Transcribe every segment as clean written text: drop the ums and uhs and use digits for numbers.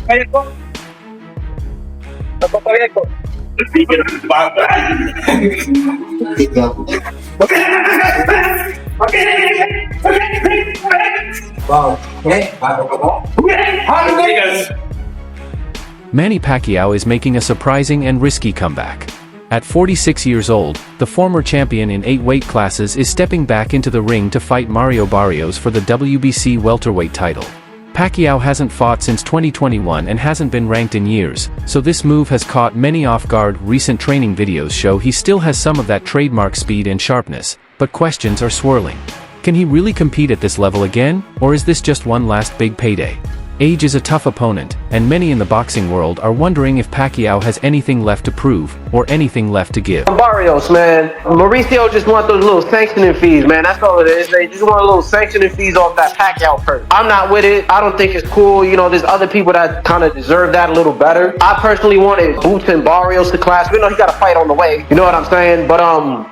Manny Pacquiao is making a surprising and risky comeback. At 46 years old, the former champion in 8 weight classes is stepping back into the ring to fight Mario Barrios for the WBC welterweight title. Pacquiao hasn't fought since 2021 and hasn't been ranked in years, so this move has caught many off guard. Recent training videos show he still has some of that trademark speed and sharpness, but questions are swirling. Can he really compete at this level again, or is this just one last big payday? Age is a tough opponent, and many in the boxing world are wondering if Pacquiao has anything left to prove, or anything left to give. Barrios, man. Mauricio just want those little sanctioning fees, man. That's all it is. They just want a little sanctioning fees off that Pacquiao purse. I'm not with it. I don't think it's cool. You know, there's other people that kind of deserve that a little better. I personally wanted Boots and Barrios to clash. You know, he got a fight on the way. You know what I'm saying? But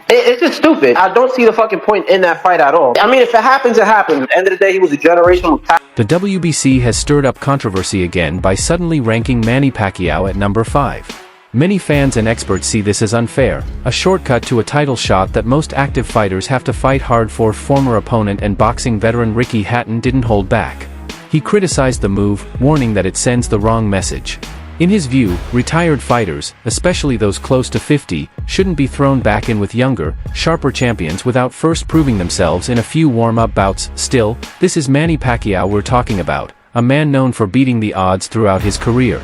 it's just stupid. I don't see the fucking point in that fight at all. I mean, if it happens, it happens. At the end of the day, he was a generational talent. The WBC has stirred up controversy again by suddenly ranking Manny Pacquiao at number 5. Many fans and experts see this as unfair, a shortcut to a title shot that most active fighters have to fight hard for. Former opponent and boxing veteran Ricky Hatton didn't hold back. He criticized the move, warning that it sends the wrong message. In his view, retired fighters, especially those close to 50, shouldn't be thrown back in with younger, sharper champions without first proving themselves in a few warm-up bouts. Still, this is Manny Pacquiao we're talking about, a man known for beating the odds throughout his career.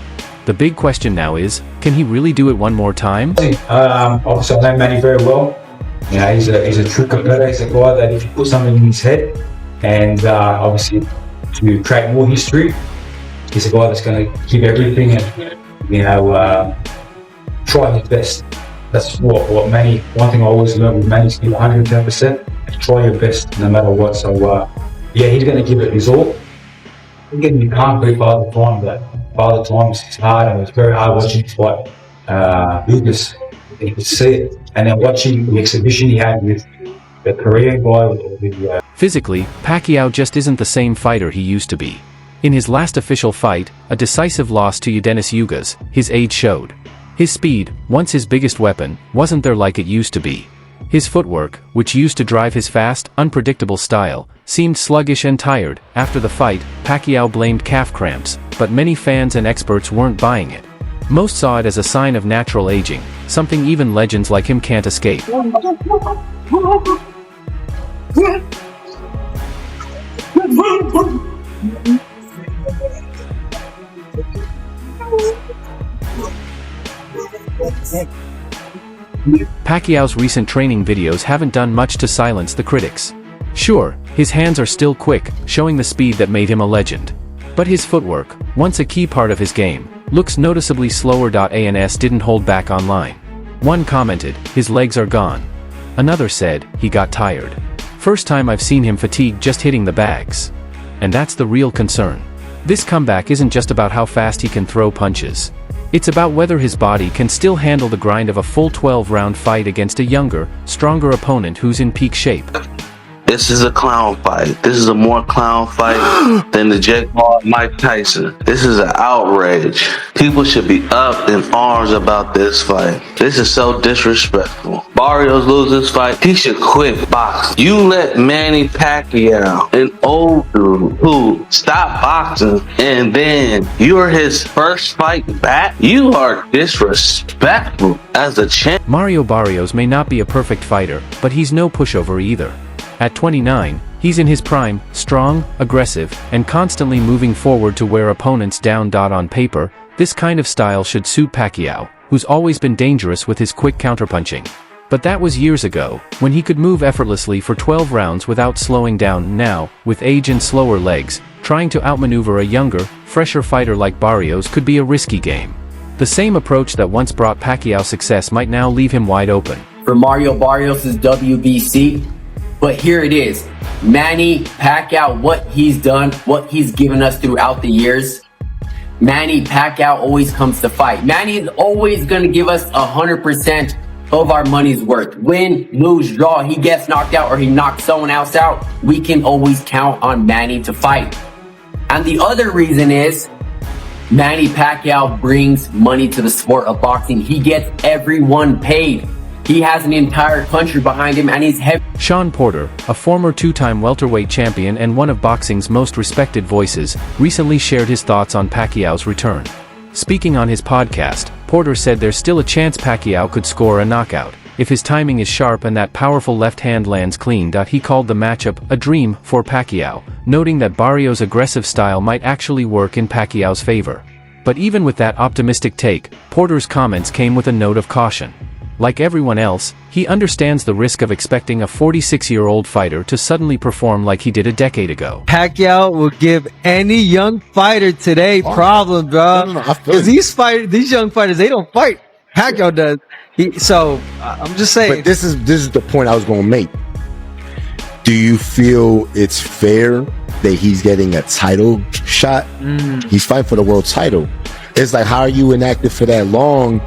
The big question now is, can he really do it one more time? Obviously, I know Manny very well. You know, he's a true competitor. He's a guy that if you put something in his head, and obviously to create more history, he's a guy that's going to give everything and, you know, try his best. That's what Manny, one thing I always learned with Manny is give 110%, try your best no matter what. So, yeah, he's going to give it his all. Again, you can't beat by the time, but by the time it's hard, and it's very hard watching him fight Lucas. You could see it. And then watching the exhibition he had with the Korean guy. Physically, Pacquiao just isn't the same fighter he used to be. In his last official fight, a decisive loss to Denis Yugas, his age showed. His speed, once his biggest weapon, wasn't there like it used to be. His footwork, which used to drive his fast, unpredictable style, seemed sluggish and tired. After the fight, Pacquiao blamed calf cramps, but many fans and experts weren't buying it. Most saw it as a sign of natural aging, something even legends like him can't escape. Pacquiao's recent training videos haven't done much to silence the critics. Sure, his hands are still quick, showing the speed that made him a legend. But his footwork, once a key part of his game, looks noticeably slower. ANS didn't hold back online. One commented, "His legs are gone." Another said, "He got tired. First time I've seen him fatigued just hitting the bags." And that's the real concern. This comeback isn't just about how fast he can throw punches. It's about whether his body can still handle the grind of a full 12-round fight against a younger, stronger opponent who's in peak shape. This is a clown fight. This is a more clown fight than the Jake Paul Mike Tyson. This is an outrage. People should be up in arms about this fight. This is so disrespectful. Barrios loses fight. He should quit boxing. You let Manny Pacquiao, an old dude who stopped boxing, and then you're his first fight back? You are disrespectful as a champ. Mario Barrios may not be a perfect fighter, but he's no pushover either. At 29, he's in his prime, strong, aggressive, and constantly moving forward to wear opponents down. On paper, this kind of style should suit Pacquiao, who's always been dangerous with his quick counterpunching. But that was years ago, when he could move effortlessly for 12 rounds without slowing down. Now, with age and slower legs, trying to outmaneuver a younger, fresher fighter like Barrios could be a risky game. The same approach that once brought Pacquiao success might now leave him wide open. For Mario Barrios' WBC, but here it is, Manny Pacquiao, what he's done, what he's given us throughout the years. Manny Pacquiao always comes to fight. Manny is always going to give us 100% of our money's worth. Win, lose, draw, he gets knocked out or he knocks someone else out, we can always count on Manny to fight. And the other reason is, Manny Pacquiao brings money to the sport of boxing. He gets everyone paid. He has an entire country behind him, and he's heavy. Sean Porter, a former two-time welterweight champion and one of boxing's most respected voices, recently shared his thoughts on Pacquiao's return. Speaking on his podcast, Porter said there's still a chance Pacquiao could score a knockout if his timing is sharp and that powerful left hand lands clean. He called the matchup a dream for Pacquiao, noting that Barrios' aggressive style might actually work in Pacquiao's favor. But even with that optimistic take, Porter's comments came with a note of caution. Like everyone else, he understands the risk of expecting a 46-year-old fighter to suddenly perform like he did a decade ago. Pacquiao will give any young fighter today problem, bro. Because these young fighters, they don't fight. Pacquiao does. I'm just saying. But this is the point I was going to make. Do you feel it's fair that he's getting a title shot? He's fighting for the world title. It's like, how are you inactive for that long?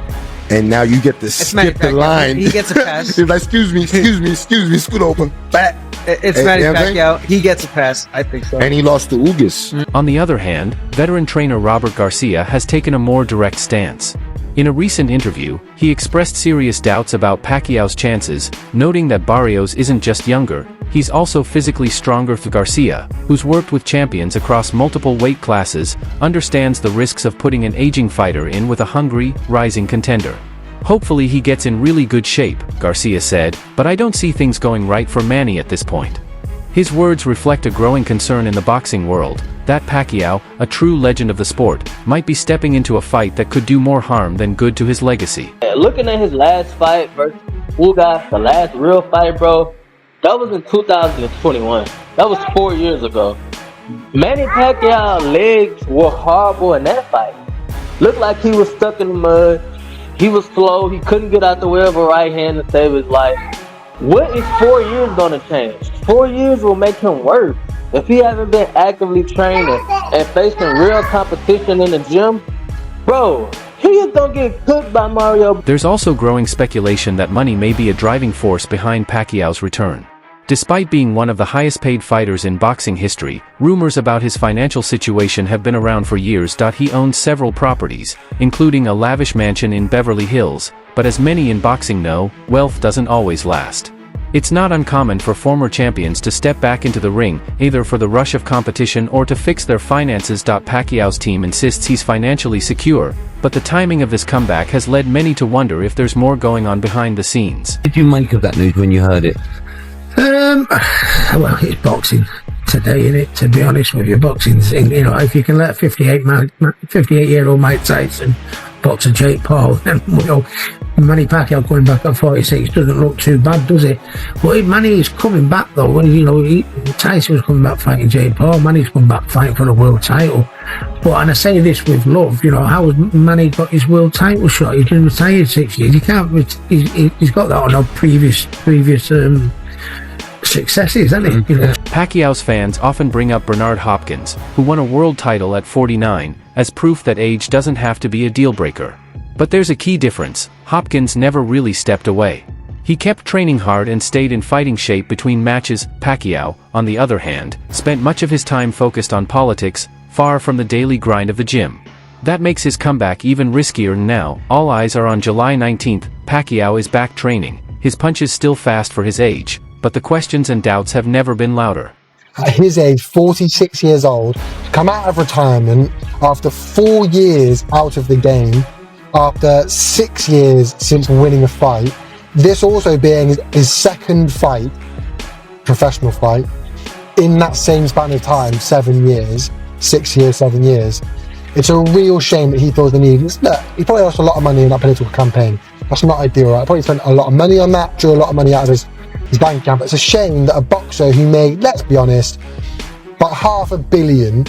And now you get to skip the line. He gets a pass. He's like, excuse me, scoot over. Back. It's Manny Pacquiao. He gets a pass. I think so. And he lost to Ugas. On the other hand, veteran trainer Robert Garcia has taken a more direct stance. In a recent interview, he expressed serious doubts about Pacquiao's chances, noting that Barrios isn't just younger, he's also physically stronger. Garcia, who's worked with champions across multiple weight classes, understands the risks of putting an aging fighter in with a hungry, rising contender. Hopefully he gets in really good shape, Garcia said, but I don't see things going right for Manny at this point. His words reflect a growing concern in the boxing world, that Pacquiao, a true legend of the sport, might be stepping into a fight that could do more harm than good to his legacy. Looking at his last fight versus Ugas, the last real fight, bro, that was in 2021. That was 4 years ago. Manny Pacquiao's legs were horrible in that fight. Looked like he was stuck in the mud. He was slow. He couldn't get out the way of a right hand to save his life. What is 4 years going to change? 4 years will make him worse. If he hasn't been actively training and facing real competition in the gym, bro, he is going to get cooked by Mario. There's also growing speculation that money may be a driving force behind Pacquiao's return. Despite being one of the highest-paid fighters in boxing history, rumors about his financial situation have been around for years. He owns several properties, including a lavish mansion in Beverly Hills, but as many in boxing know, wealth doesn't always last. It's not uncommon for former champions to step back into the ring, either for the rush of competition or to fix their finances. Pacquiao's team insists he's financially secure, but the timing of this comeback has led many to wonder if there's more going on behind the scenes. What did you make of that news when you heard it? Well, it's boxing today, isn't it? To be honest with you, boxing's, you know, if you can let 58-year-old Mike Tyson box a Jake Paul, then, you know, Manny Pacquiao going back at 46 doesn't look too bad, does it? But Manny is coming back though. When, you know, Tyson was coming back fighting Jake Paul, Manny's coming back fighting for the world title. But, and I say this with love, you know, how has Manny got his world title shot? He's been retired 6 years. He can't. He's got that on our previous successes, hasn't he? You know? Pacquiao's fans often bring up Bernard Hopkins, who won a world title at 49, as proof that age doesn't have to be a deal-breaker. But there's a key difference: Hopkins never really stepped away. He kept training hard and stayed in fighting shape between matches. Pacquiao, on the other hand, spent much of his time focused on politics, far from the daily grind of the gym. That makes his comeback even riskier now. All eyes are on July 19th. Pacquiao is back training, his punches still fast for his age, but the questions and doubts have never been louder. At his age, 46 years old, to come out of retirement after 4 years out of the game, after 6 years since winning a fight, this also being his second fight, professional fight, in that same span of time, 7 years, 6 years, 7 years. It's a real shame that he feels the need. Look, he probably lost a lot of money in that political campaign. That's not ideal, right? Probably spent a lot of money on that, drew a lot of money out of his bank account. But it's a shame that a boxer who made, let's be honest, about $500 million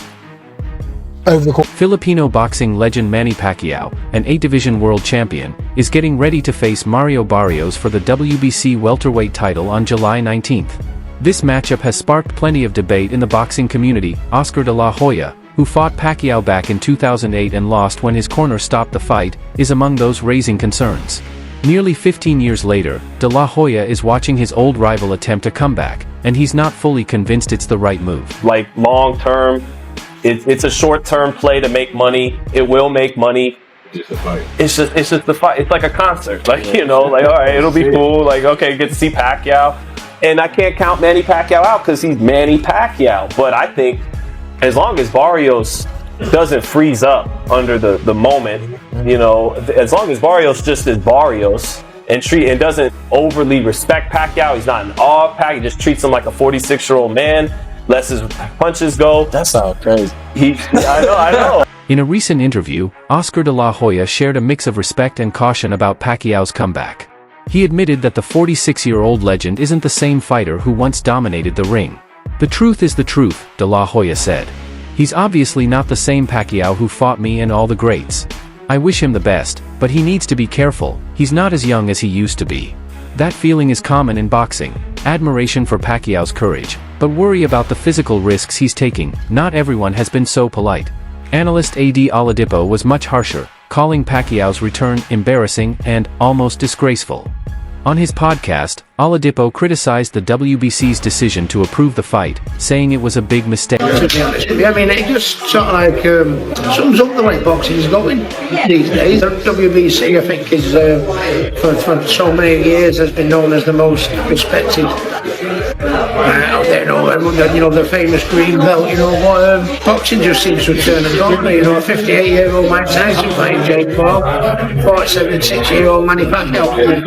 over the course. Filipino boxing legend Manny Pacquiao, an 8-division world champion, is getting ready to face Mario Barrios for the WBC welterweight title on July 19th. This matchup has sparked plenty of debate in the boxing community. Oscar de la Hoya, who fought Pacquiao back in 2008 and lost when his corner stopped the fight, is among those raising concerns. Nearly 15 years later, de la Hoya is watching his old rival attempt a comeback, and he's not fully convinced it's the right move. Like long term, It's a short-term play to make money. It will make money. It's just the fight. It's like a concert. Like, all right, it'll be cool. Like, okay, get to see Pacquiao. And I can't count Manny Pacquiao out because he's Manny Pacquiao. But I think as long as Barrios doesn't freeze up under the moment, as long as Barrios just is Barrios and doesn't overly respect Pacquiao, he's not an awe of Pacquiao, he just treats him like a 46-year-old man, lets his punches go. That sounds crazy. I know. In a recent interview, Oscar de la Hoya shared a mix of respect and caution about Pacquiao's comeback. He admitted that the 46-year-old legend isn't the same fighter who once dominated the ring. "The truth is the truth," de la Hoya said. "He's obviously not the same Pacquiao who fought me and all the greats. I wish him the best, but he needs to be careful. He's not as young as he used to be." That feeling is common in boxing, admiration for Pacquiao's courage, but worry about the physical risks he's taking. Not everyone has been so polite. Analyst A.D. Oladipo was much harsher, calling Pacquiao's return embarrassing and almost disgraceful. On his podcast, Oladipo criticized the WBC's decision to approve the fight, saying it was a big mistake. To be honest with you, I mean, it just sort of like sums up the way boxing's going these days. The WBC, I think, is for so many years has been known as the most respected out there. The famous green belt. Boxing just seems to have turned a gauntlet. A 58-year-old Mike Tyson fighting Jake Paul, 47-6-year-old Manny Pacquiao.